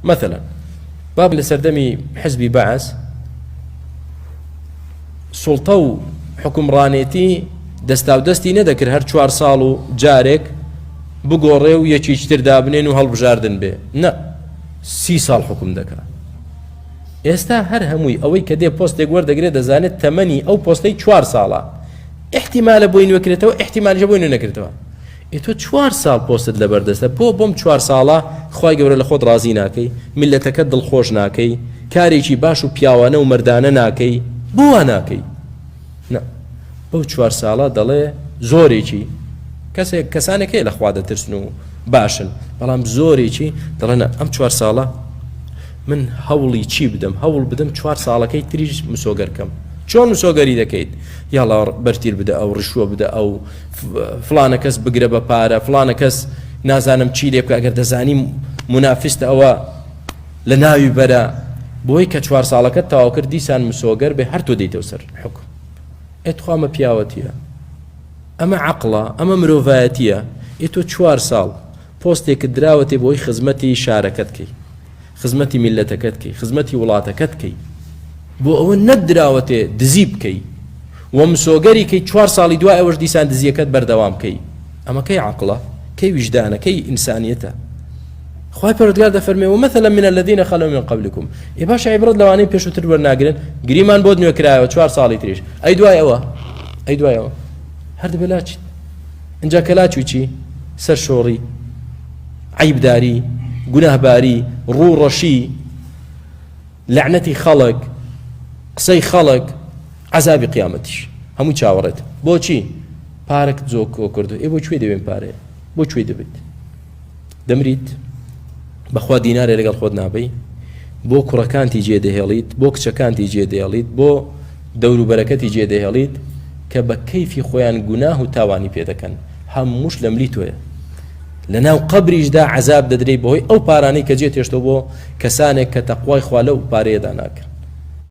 مثلا باب لسردمي حزبي بعث سلطة و حکمڕانێتی دەستا و دەستی نەدەکرد هەر 4 ساڵ و جارێک بگۆڕێ و یەکیچتر دابنێن و هەڵبژاردن بێ نە 30 ساڵ حکم دەکات. ئێستا هەر هەمووی ئەوەی کە دێ پۆستێک وەردەگرێت دەزانێت تەمەنی ئەو پۆستەی 4 ساڵە احتیمالە بۆی نوێکرێتەوە احتیمالیشە بۆی نوێ نەکرێتەوە. تۆ 4 ساڵ پۆستت لەبەردەستە بۆم 4 ساڵە خی گەورە لە خۆت ڕازی ناکەی میلەتەکەت دڵخۆش ناکەی کارێکی باش و پیاوانە و مردانە ناکەی بۆ ناکەی بەو 4 ساڵە دەڵێ زۆرێکی کەسانێکی لەخوا دەترسن و باشن بەڵام زۆرێکی دەڵێنە ئەم 4 ساڵە من هەوڵی چی بدەم هەوڵ بدەم 4 ساڵەکەی تریش مسۆگەرکەم چۆن مسۆگەری دەکەیت یاڵا بەرتیل بدە ئەو ڕشوە بدە ئەو فلانە کەس بگرە بە پارە فلانە کەس نازانم چی لێ بکە ئەگەر دەزانی منافستە ئەوە لە ناوی بەرە بۆی کە 4 ساڵەکە تەواو کرد دیسان مسۆگەر بێ هەر تۆ دەیتەوە سەر حکم ئێتخوا ئەمە پیاوەتیە ئەمە عەقڵە ئەمە مرۆڤایەتیە ئێتۆ 4 ساڵ پۆستێکت دراوەتێ بۆی خزمەتی شارەکەت کەی خزمەتی میلەتەکەت کەی خزمەتی وڵاتەکەت کەی بۆ ئەوە نەدراوەتێ دزی بکەی و مسۆگەری کەی 4 ساڵی دوای ئەوەش دیسان دزیەکەت بەردەوام کەی ئەمە کەی عەقڵە کەی ویجدانە کەی ئینسانیەتە. خی پەروەردگار دەفەرمێ ومەثلا من الذين خلوا من قبلكم ئێ باشە عیبرەت لەوانەی پێشووتر وەرناگرن گریمان بۆ نوێ کرایەوە 4 ساڵی تریش ئەی دوایەوە هەر دەبێ لاچیت اینجا کە لاچوی چی سەرشۆڕی عیبداری گوناهباری ڕووڕەشی لعنەتی خەڵک قسەی خەڵک عەزابی قیامەتیش هەموو چاوەڕێت بۆچی پارەک زۆکۆ کردو ئێ بۆ کوێ دەبێن پارەیە بۆ کوێ دەبێت دەمریت بەخوا دینارێ لەگەڵ خۆت نابەی بۆ کوڕەکانتی جێدەهێڵیت بۆ کچەکانتی جێدەهێڵیت بۆ دەوروبەرەکەتی جێدەهێڵیت کە بە کەیفی خۆیان گوناه و تاوانی پێ دەکەن هەمووش لە ملی تۆیە لە ناو قەبریشدا عەزاب دەدرێت بەهۆی ئەو پارانەی کە جێ تێشتەوە بۆ کەسانێک کە تەقوای خوا لەو پارەیەدا ناکرد.